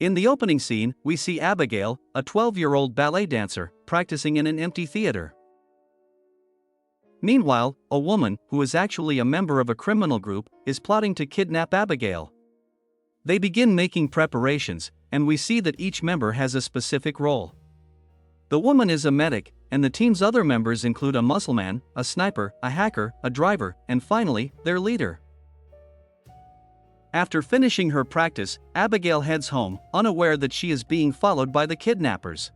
In the opening scene, we see Abigail, a 12-year-old ballet dancer, practicing in an empty theater. Meanwhile, a woman, who is actually a member of a criminal group, is plotting to kidnap Abigail. They begin making preparations, and we see that each member has a specific role. The woman is a medic, and the team's other members include a muscleman, a sniper, a hacker, a driver, and finally, their leader. After finishing her practice, Abigail heads home, unaware that she is being followed by the kidnappers.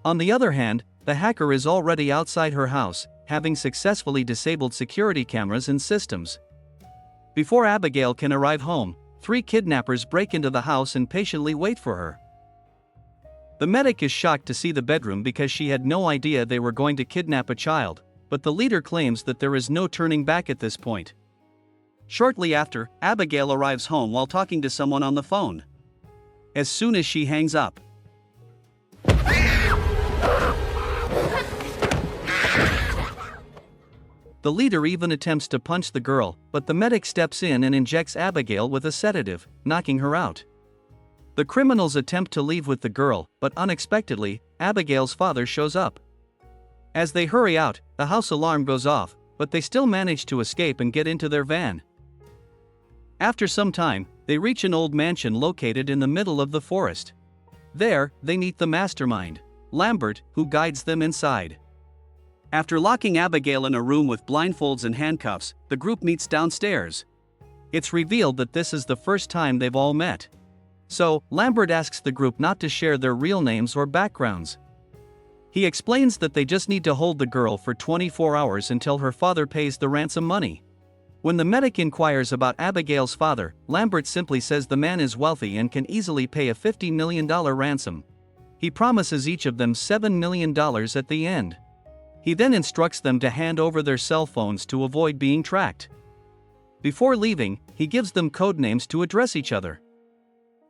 On the other hand, the hacker is already outside her house, having successfully disabled security cameras and systems. Before Abigail can arrive home, 3 kidnappers break into the house and patiently wait for her. The medic is shocked to see the bedroom because she had no idea they were going to kidnap a child, but the leader claims that there is no turning back at this point. Shortly after, Abigail arrives home while talking to someone on the phone. As soon as she hangs up, the leader even attempts to punch the girl, but the medic steps in and injects Abigail with a sedative, knocking her out. The criminals attempt to leave with the girl, but unexpectedly, Abigail's father shows up. As they hurry out, the house alarm goes off, but they still manage to escape and get into their van. After some time, they reach an old mansion located in the middle of the forest. There, they meet the mastermind, Lambert, who guides them inside. After locking Abigail in a room with blindfolds and handcuffs, the group meets downstairs. It's revealed that this is the first time they've all met. So, Lambert asks the group not to share their real names or backgrounds. He explains that they just need to hold the girl for 24 hours until her father pays the ransom money. When the medic inquires about Abigail's father, Lambert simply says the man is wealthy and can easily pay a $50 million ransom. He promises each of them $7 million at the end. He then instructs them to hand over their cell phones to avoid being tracked. Before leaving, he gives them code names to address each other.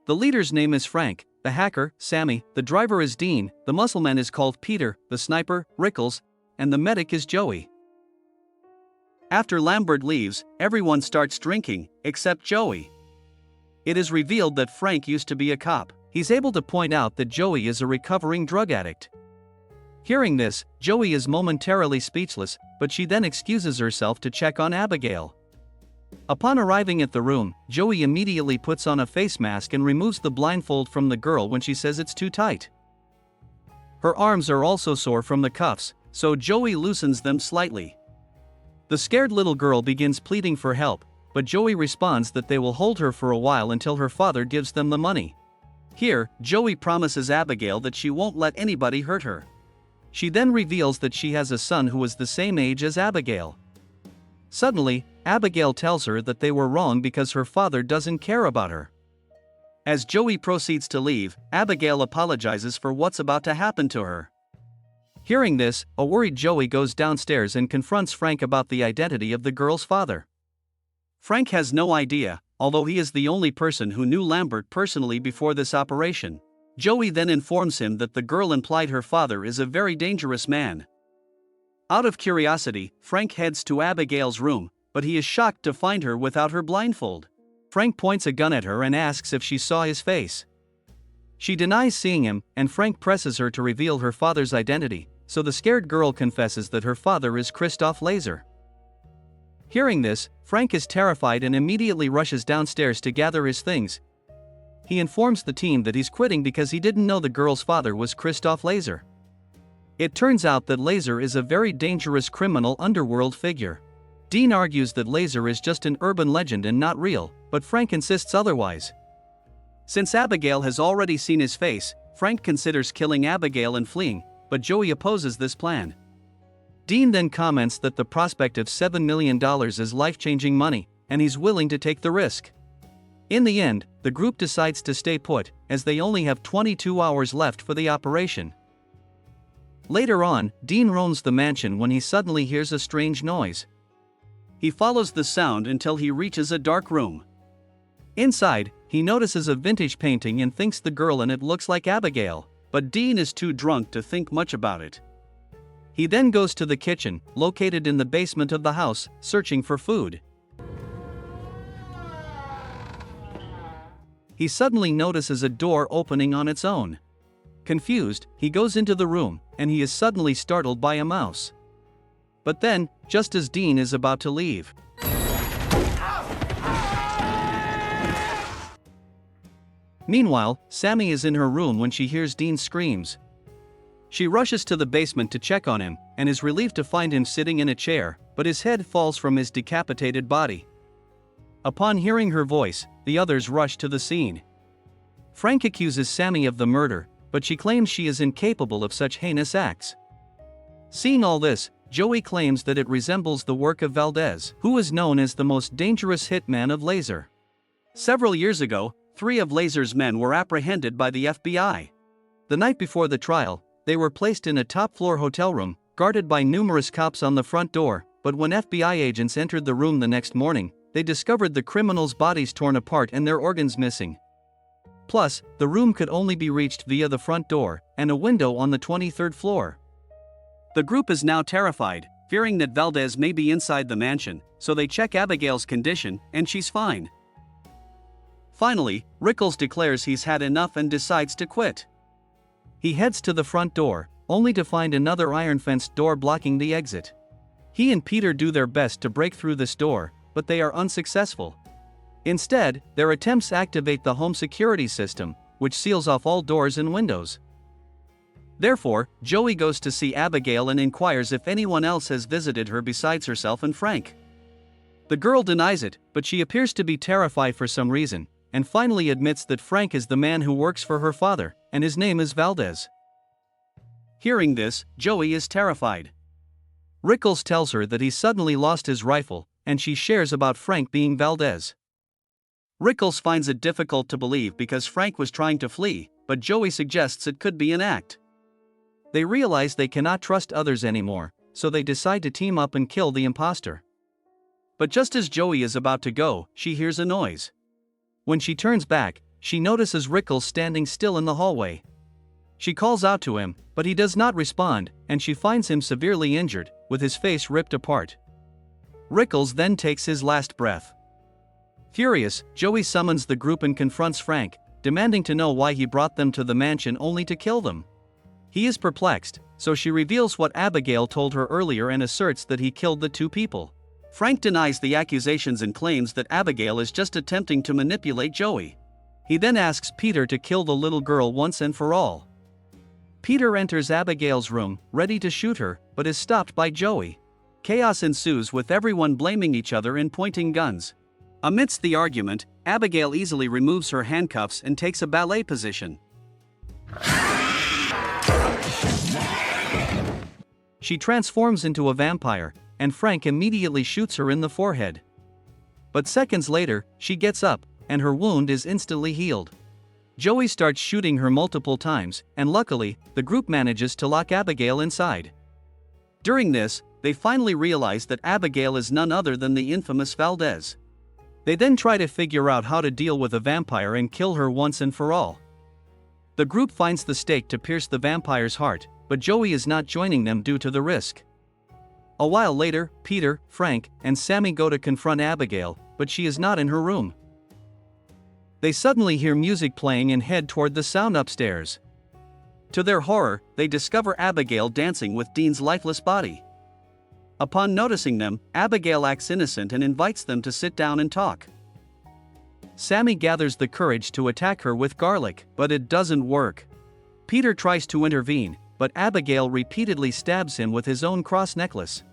The leader's name is Frank, the hacker, Sammy, the driver is Dean, the muscleman is called Peter, the sniper, Rickles, and the medic is Joey. After Lambert leaves, everyone starts drinking, except Joey. It is revealed that Frank used to be a cop. He's able to point out that Joey is a recovering drug addict. Hearing this, Joey is momentarily speechless, but she then excuses herself to check on Abigail. Upon arriving at the room, Joey immediately puts on a face mask and removes the blindfold from the girl when she says it's too tight. Her arms are also sore from the cuffs, so Joey loosens them slightly. The scared little girl begins pleading for help, but Joey responds that they will hold her for a while until her father gives them the money. Here, Joey promises Abigail that she won't let anybody hurt her. She then reveals that she has a son who is the same age as Abigail. Suddenly, Abigail tells her that they were wrong because her father doesn't care about her. As Joey proceeds to leave, Abigail apologizes for what's about to happen to her. Hearing this, a worried Joey goes downstairs and confronts Frank about the identity of the girl's father. Frank has no idea, although he is the only person who knew Lambert personally before this operation. Joey then informs him that the girl implied her father is a very dangerous man. Out of curiosity, Frank heads to Abigail's room, but he is shocked to find her without her blindfold. Frank points a gun at her and asks if she saw his face. She denies seeing him, and Frank presses her to reveal her father's identity, so the scared girl confesses that her father is Christoph Laser. Hearing this, Frank is terrified and immediately rushes downstairs to gather his things. He informs the team that he's quitting because he didn't know the girl's father was Christoph Laser. It turns out that Laser is a very dangerous criminal underworld figure. Dean argues that Laser is just an urban legend and not real, but Frank insists otherwise. Since Abigail has already seen his face, Frank considers killing Abigail and fleeing, but Joey opposes this plan. Dean then comments that the prospect of $7 million is life-changing money, and he's willing to take the risk. In the end, the group decides to stay put, as they only have 22 hours left for the operation. Later on, Dean roams the mansion when he suddenly hears a strange noise. He follows the sound until he reaches a dark room. Inside, he notices a vintage painting and thinks the girl in it looks like Abigail, but Dean is too drunk to think much about it. He then goes to the kitchen, located in the basement of the house, searching for food. he suddenly notices a door opening on its own. Confused, he goes into the room, and he is suddenly startled by a mouse. But then, just as Dean is about to leave, meanwhile, Sammy is in her room when she hears Dean's screams. She rushes to the basement to check on him, and is relieved to find him sitting in a chair, but his head falls from his decapitated body. Upon hearing her voice, the others rush to the scene. Frank accuses Sammy of the murder, but she claims she is incapable of such heinous acts. Seeing all this, Joey claims that it resembles the work of Valdez, who is known as the most dangerous hitman of Laser. Several years ago, 3 of Laser's men were apprehended by the FBI. The night before the trial, they were placed in a top-floor hotel room, guarded by numerous cops on the front door, but when FBI agents entered the room the next morning, they discovered the criminals' bodies torn apart and their organs missing. Plus, the room could only be reached via the front door and a window on the 23rd floor. The group is now terrified, fearing that Valdez may be inside the mansion, so they check Abigail's condition, and she's fine. Finally, Rickles declares he's had enough and decides to quit. He heads to the front door, only to find another iron-fenced door blocking the exit. He and Peter do their best to break through this door, but they are unsuccessful. Instead, their attempts activate the home security system, which seals off all doors and windows. Therefore, Joey goes to see Abigail and inquires if anyone else has visited her besides herself and Frank. The girl denies it, but she appears to be terrified for some reason, and finally admits that Frank is the man who works for her father, and his name is Valdez. Hearing this, Joey is terrified. Rickles tells her that he suddenly lost his rifle, and she shares about Frank being Valdez. Rickles finds it difficult to believe because Frank was trying to flee, but Joey suggests it could be an act. They realize they cannot trust others anymore, so they decide to team up and kill the imposter. But just as Joey is about to go, she hears a noise. When she turns back, she notices Rickles standing still in the hallway. She calls out to him, but he does not respond, and she finds him severely injured, with his face ripped apart. Rickles then takes his last breath. Furious, Joey summons the group and confronts Frank, demanding to know why he brought them to the mansion only to kill them. He is perplexed, so she reveals what Abigail told her earlier and asserts that he killed the 2 people. Frank denies the accusations and claims that Abigail is just attempting to manipulate Joey. He then asks Peter to kill the little girl once and for all. Peter enters Abigail's room, ready to shoot her, but is stopped by Joey. Chaos ensues with everyone blaming each other and pointing guns. Amidst the argument, Abigail easily removes her handcuffs and takes a ballet position. She transforms into a vampire, and Frank immediately shoots her in the forehead. But seconds later, she gets up, and her wound is instantly healed. Joey starts shooting her multiple times, and luckily, the group manages to lock Abigail inside. During this, they finally realize that Abigail is none other than the infamous Valdez. They then try to figure out how to deal with a vampire and kill her once and for all. The group finds the stake to pierce the vampire's heart, but Joey is not joining them due to the risk. A while later, Peter, Frank, and Sammy go to confront Abigail, but she is not in her room. They suddenly hear music playing and head toward the sound upstairs. To their horror, they discover Abigail dancing with Dean's lifeless body. Upon noticing them, Abigail acts innocent and invites them to sit down and talk. Sammy gathers the courage to attack her with garlic, but it doesn't work. Peter tries to intervene, but Abigail repeatedly stabs him with his own cross necklace.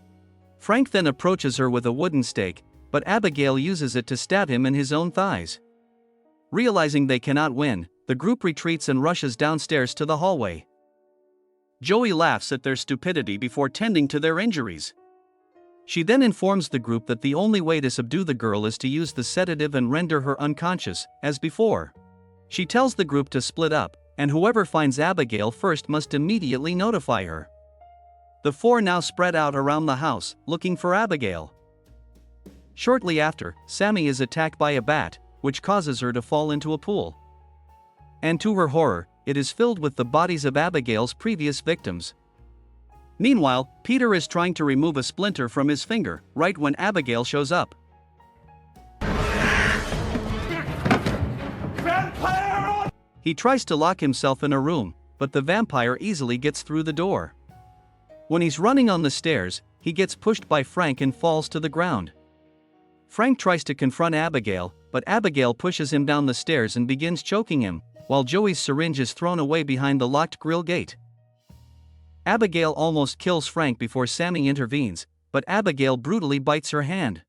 Frank then approaches her with a wooden stake, but Abigail uses it to stab him in his own thighs. Realizing they cannot win, the group retreats and rushes downstairs to the hallway. Joey laughs at their stupidity before tending to their injuries. She then informs the group that the only way to subdue the girl is to use the sedative and render her unconscious, as before. She tells the group to split up, and whoever finds Abigail first must immediately notify her. The 4 now spread out around the house, looking for Abigail. Shortly after, Sammy is attacked by a bat, which causes her to fall into a pool. And to her horror, it is filled with the bodies of Abigail's previous victims. Meanwhile, Peter is trying to remove a splinter from his finger, right when Abigail shows up. Vampire! He tries to lock himself in a room, but the vampire easily gets through the door. When he's running on the stairs, he gets pushed by Frank and falls to the ground. Frank tries to confront Abigail, but Abigail pushes him down the stairs and begins choking him, while Joey's syringe is thrown away behind the locked grill gate. Abigail almost kills Frank before Sammy intervenes, but Abigail brutally bites her hand.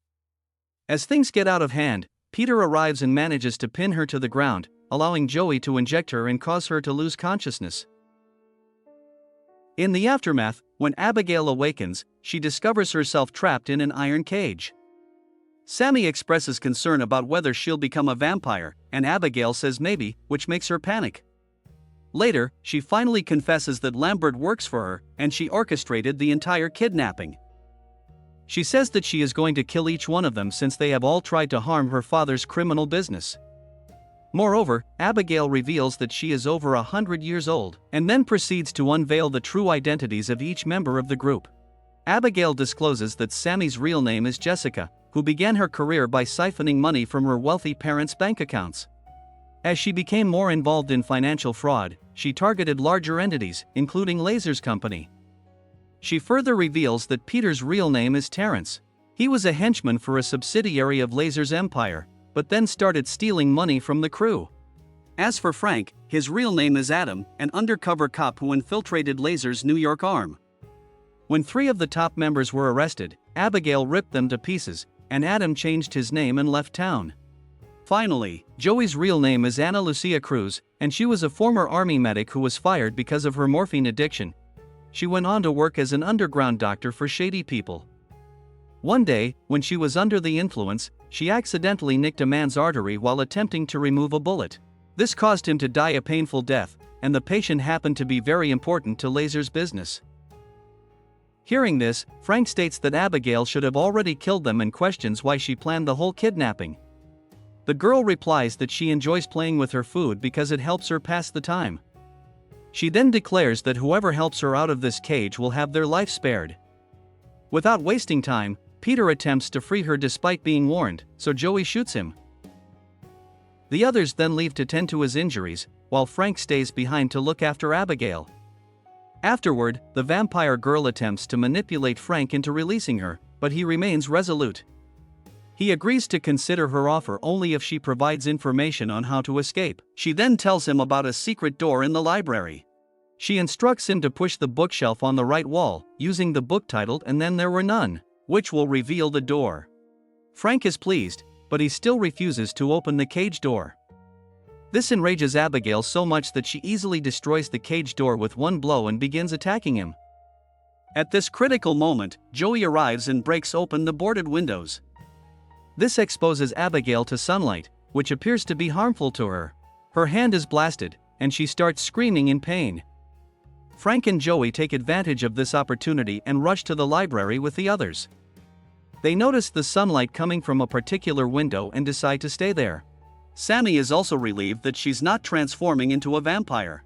As things get out of hand, Peter arrives and manages to pin her to the ground, allowing Joey to inject her and cause her to lose consciousness. In the aftermath, when Abigail awakens, she discovers herself trapped in an iron cage. Sammy expresses concern about whether she'll become a vampire, and Abigail says maybe, which makes her panic. Later, she finally confesses that Lambert works for her, and she orchestrated the entire kidnapping. She says that she is going to kill each one of them since they have all tried to harm her father's criminal business. Moreover, Abigail reveals that she is over 100 years old, and then proceeds to unveil the true identities of each member of the group. Abigail discloses that Sammy's real name is Jessica, who began her career by siphoning money from her wealthy parents' bank accounts. As she became more involved in financial fraud, she targeted larger entities, including Lasers Company. She further reveals that Peter's real name is Terrence. He was a henchman for a subsidiary of Lasers Empire, but then started stealing money from the crew. As for Frank, his real name is Adam, an undercover cop who infiltrated Lasers' New York arm. When 3 of the top members were arrested, Abigail ripped them to pieces, and Adam changed his name and left town. Finally, Joey's real name is Ana Lucia Cruz, and she was a former army medic who was fired because of her morphine addiction. She went on to work as an underground doctor for shady people. One day, when she was under the influence, she accidentally nicked a man's artery while attempting to remove a bullet. This caused him to die a painful death, and the patient happened to be very important to Laser's business. Hearing this, Frank states that Abigail should have already killed them and questions why she planned the whole kidnapping. The girl replies that she enjoys playing with her food because it helps her pass the time. She then declares that whoever helps her out of this cage will have their life spared. Without wasting time, Peter attempts to free her despite being warned, so Joey shoots him. The others then leave to tend to his injuries, while Frank stays behind to look after Abigail. Afterward, the vampire girl attempts to manipulate Frank into releasing her, but he remains resolute. He agrees to consider her offer only if she provides information on how to escape. She then tells him about a secret door in the library. She instructs him to push the bookshelf on the right wall, using the book titled "And Then There Were None," which will reveal the door. Frank is pleased, but he still refuses to open the cage door. This enrages Abigail so much that she easily destroys the cage door with one blow and begins attacking him. At this critical moment, Joey arrives and breaks open the boarded windows. This exposes Abigail to sunlight, which appears to be harmful to her. Her hand is blasted, and she starts screaming in pain. Frank and Joey take advantage of this opportunity and rush to the library with the others. They notice the sunlight coming from a particular window and decide to stay there. Sammy is also relieved that she's not transforming into a vampire.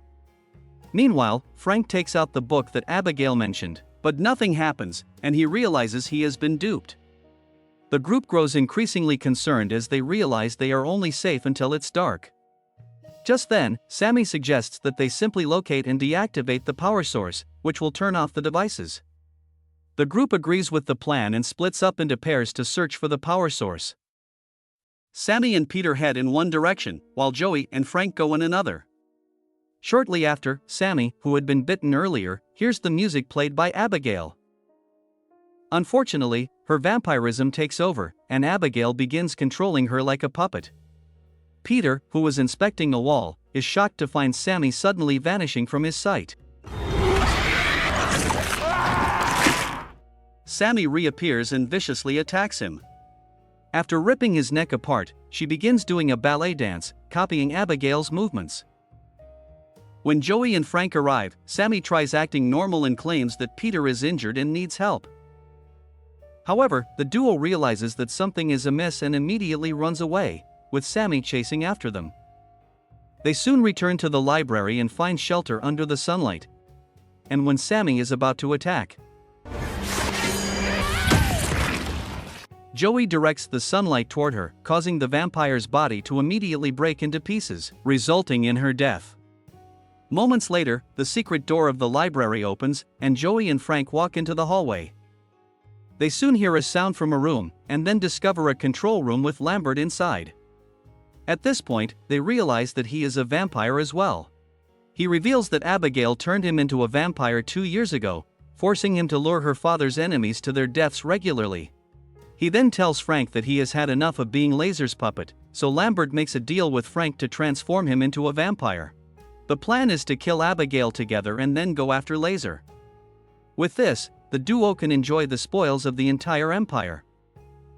Meanwhile, Frank takes out the book that Abigail mentioned, but nothing happens, and he realizes he has been duped. The group grows increasingly concerned as they realize they are only safe until it's dark. Just then, Sammy suggests that they simply locate and deactivate the power source, which will turn off the devices. The group agrees with the plan and splits up into pairs to search for the power source. Sammy and Peter head in one direction, while Joey and Frank go in another. Shortly after, Sammy, who had been bitten earlier, hears the music played by Abigail. Unfortunately, her vampirism takes over, and Abigail begins controlling her like a puppet. Peter, who was inspecting a wall, is shocked to find Sammy suddenly vanishing from his sight. Sammy reappears and viciously attacks him. After ripping his neck apart, she begins doing a ballet dance, copying Abigail's movements. When Joey and Frank arrive, Sammy tries acting normal and claims that Peter is injured and needs help. However, the duo realizes that something is amiss and immediately runs away, with Sammy chasing after them. They soon return to the library and find shelter under the sunlight. And when Sammy is about to attack, Joey directs the sunlight toward her, causing the vampire's body to immediately break into pieces, resulting in her death. Moments later, the secret door of the library opens, and Joey and Frank walk into the hallway. They soon hear a sound from a room, and then discover a control room with Lambert inside. At this point, they realize that he is a vampire as well. He reveals that Abigail turned him into a vampire 2 years ago, forcing him to lure her father's enemies to their deaths regularly. He then tells Frank that he has had enough of being Laser's puppet, so Lambert makes a deal with Frank to transform him into a vampire. The plan is to kill Abigail together and then go after Laser. With this, the duo can enjoy the spoils of the entire empire.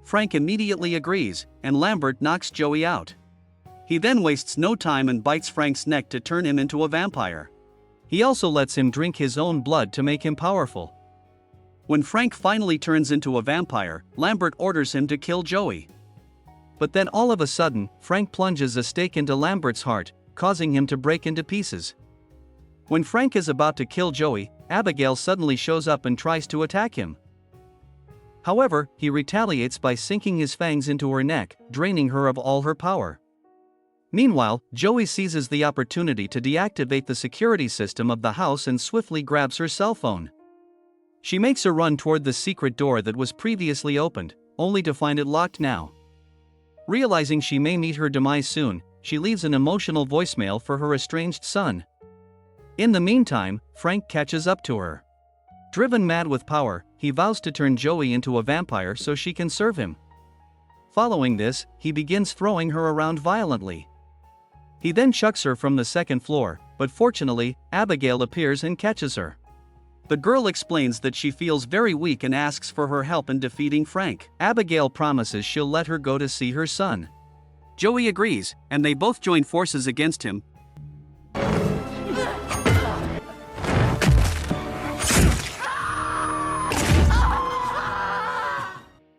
Frank immediately agrees, and Lambert knocks Joey out. He then wastes no time and bites Frank's neck to turn him into a vampire. He also lets him drink his own blood to make him powerful. When Frank finally turns into a vampire, Lambert orders him to kill Joey. But then all of a sudden, Frank plunges a stake into Lambert's heart, causing him to break into pieces. When Frank is about to kill Joey, Abigail suddenly shows up and tries to attack him. However, he retaliates by sinking his fangs into her neck, draining her of all her power. Meanwhile, Joey seizes the opportunity to deactivate the security system of the house and swiftly grabs her cell phone. She makes a run toward the secret door that was previously opened, only to find it locked now. Realizing she may meet her demise soon, she leaves an emotional voicemail for her estranged son. In the meantime, Frank catches up to her. Driven mad with power, he vows to turn Joey into a vampire so she can serve him. Following this, he begins throwing her around violently. He then chucks her from the second floor, but fortunately, Abigail appears and catches her. The girl explains that she feels very weak and asks for her help in defeating Frank. Abigail promises she'll let her go to see her son. Joey agrees, and they both join forces against him.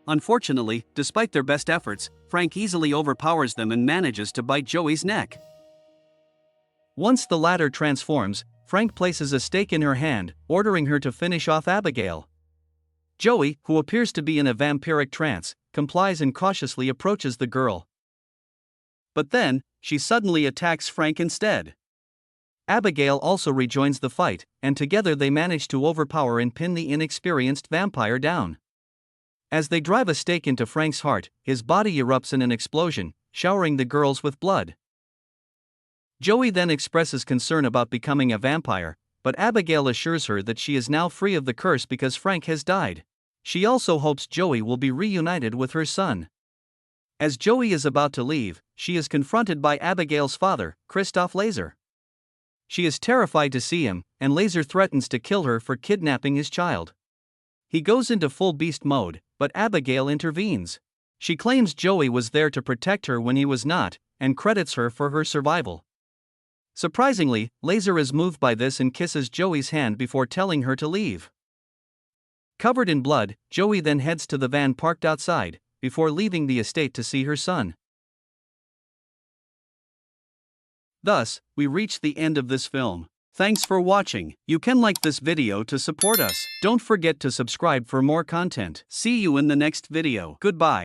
Unfortunately, despite their best efforts, Frank easily overpowers them and manages to bite Joey's neck. Once the latter transforms, Frank places a stake in her hand, ordering her to finish off Abigail. Joey, who appears to be in a vampiric trance, complies and cautiously approaches the girl. But then, she suddenly attacks Frank instead. Abigail also rejoins the fight, and together they manage to overpower and pin the inexperienced vampire down. As they drive a stake into Frank's heart, his body erupts in an explosion, showering the girls with blood. Joey then expresses concern about becoming a vampire, but Abigail assures her that she is now free of the curse because Frank has died. She also hopes Joey will be reunited with her son. As Joey is about to leave, she is confronted by Abigail's father, Christoph Laser. She is terrified to see him, and Laser threatens to kill her for kidnapping his child. He goes into full beast mode, but Abigail intervenes. She claims Joey was there to protect her when he was not, and credits her for her survival. Surprisingly, Laser is moved by this and kisses Joey's hand before telling her to leave. Covered in blood, Joey then heads to the van parked outside, before leaving the estate to see her son. Thus, we reach the end of this film. Thanks for watching. You can like this video to support us. Don't forget to subscribe for more content. See you in the next video. Goodbye.